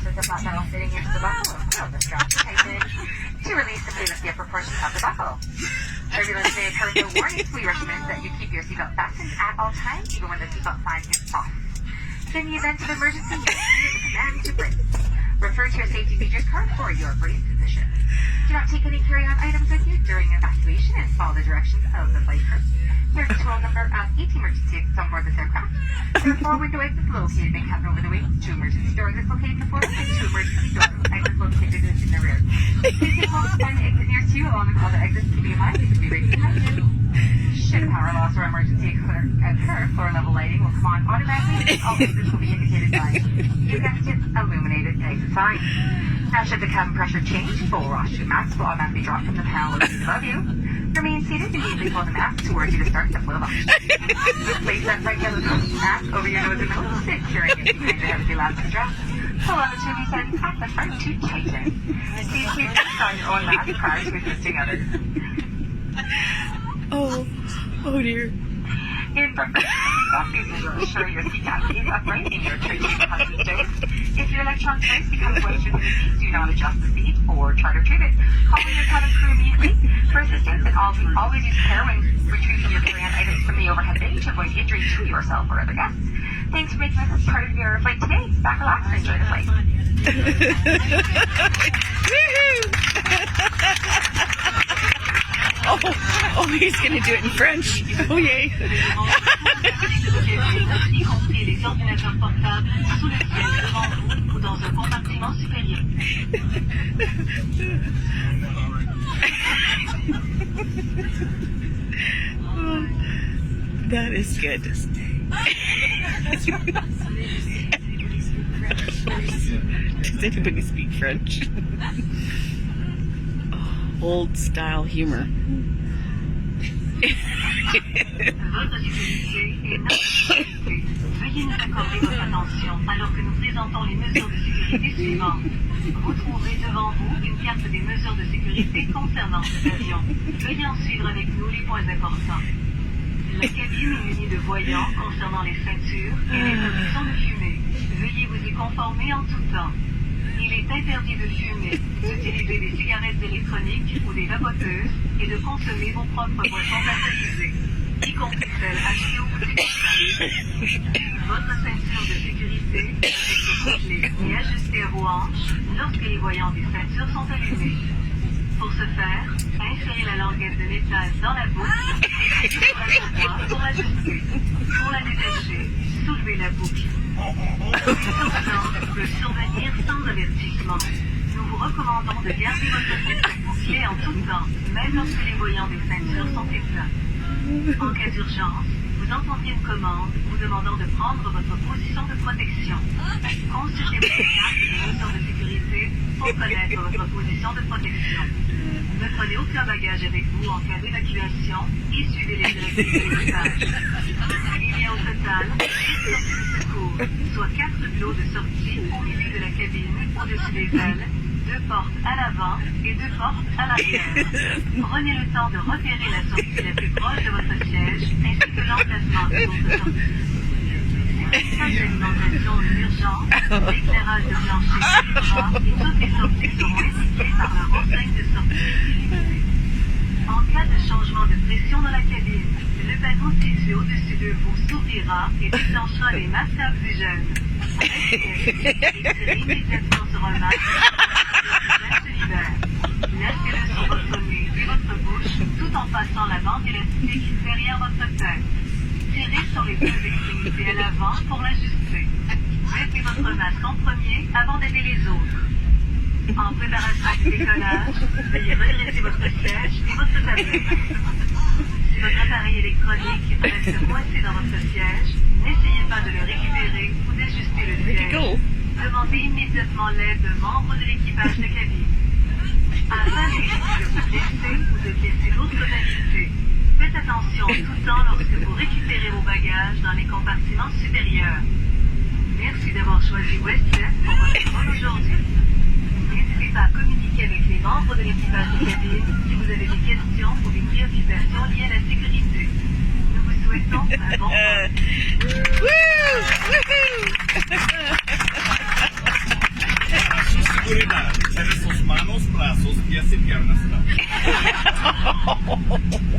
with the flat metal fitting into the buckle. Pull the strap to tighten. To release, simply lift the upper portion of the buckle. Turbulence may occur with no warnings. We recommend that you keep your seatbelt fastened at all times, even when the seatbelt sign is off. In the event of emergency, you will receive the command to brace. Refer to your safety features card for your brace position. Do not take any carry-on items with you during evacuation and follow the directions of the flight crew. Here's a total number of 8 emergency exits on board this aircraft. There are 4 window exits located in cabin over the wing, 2 emergency doors located in the forward, and 2 emergency doors exits located in the rear. Please get close to find the exit nearest you along with other exits. Keeping in mind, it could be right behind you. Should power loss or emergency occur, floor level lighting will come on automatically and all exits will be indicated by you guessed it, illuminated exit sign. Now should the cabin pressure change, full oxygen mask will automatically drop from the panel located above you. Remain seated and immediately pull the mask towards you to start the flow of oxygen. Place that bright yellow mask over your nose and mouth, securing it behind the heavy elastic strap. Pull on the chimney settings at the front to tighten. Please keep on your own mask prior to assisting others. Oh dear. In preparation, please ensure your seat cavity is upright and your tray table has been stowed. If your electronic device becomes moisture in the seat, do not adjust the seat or try to retrieve it. Call your cabin crew immediately for assistance and always use care when retrieving your carry-on items from the overhead bin to avoid injury to yourself or other guests. Thanks for making this part of your flight today. Back relax and enjoy the flight. Oh, he's gonna do it in French. Oh yay. That is good. Does anybody speak French? Old style humor. Votre sécurité est notre sécurité. Veuillez nous accorder votre attention alors que nous présentons les mesures de sécurité suivantes. Vous trouverez devant vous une carte des mesures de sécurité concernant cet avion. Veuillez en suivre avec nous les points importants. La cabine est munie de voyants concernant les ceintures et l'interdiction de fumer. Veuillez vous y conformer en tout temps. Il est interdit de fumer, d'utiliser des cigarettes électroniques ou des vapoteuses et de consommer vos propres boissons alcoolisées, y compris celles achetées au boutique. Votre ceinture de sécurité doit être bouclée et ajustée à vos hanches lorsque les voyants des ceintures sont allumés. Pour ce faire, insérez la languette de métal dans la boucle et appuyez sur la courroie pour l'ajuster. Pour la détacher, soulevez la boucle. Peut survenir sans avertissement. Nous vous recommandons de garder votre ceinture bouclée en tout temps, même lorsque les voyants des ceintures sont éteints. En cas d'urgence, vous entendrez une commande vous demandant de prendre votre position de protection. Consultez votre carte et mesures de sécurité pour connaître votre position de protection. Ne prenez aucun bagage avec vous en cas d'évacuation et suivez les directives de l'équipage. Il y a au total 8 sorties de secours, soit 4 lots de sortie au milieu de la cabine, au-dessus des ailes, 2 portes à l'avant et 2 portes à l'arrière. Prenez le temps de repérer la sortie la plus proche de votre siège ainsi que l'emplacement des autres sorties. Système d'alimentation d'urgence, l'éclairage de plancher et toutes les sorties seront indiquées par leur enseigne de sortie. En cas de changement de pression dans la cabine, le panneau situé au-dessus de vous s'ouvrira et déclenchera les masques à oxygène. Expirez immédiatement sur un masque et se libère. Laissez-le sur votre nez et votre bouche tout en passant la bande élastique derrière votre tête. Tirez sur les 2 extrémités à l'avant pour l'ajuster. Mettez votre masque en premier avant d'aider les autres. En préparation du décollage, veuillez redresser votre siège et votre tablette. Si votre appareil électronique reste coincé dans votre siège, n'essayez pas de le récupérer ou d'ajuster le siège. Demandez immédiatement l'aide de membres de l'équipage de cabine. Afin d'éviter de vous blesser ou de blesser d'autres invités, faites attention tout le temps lorsque vous récupérez vos bagages dans les compartiments supérieurs. Merci d'avoir choisi WestJet pour votre vol aujourd'hui. N'hésitez pas à communiquer avec les membres de l'équipage de cabine si vous avez des questions ou des préoccupations liées à la sécurité. Nous vous souhaitons un bon vol. seguridad. Cierre sus manos, brazos, pies y piernas.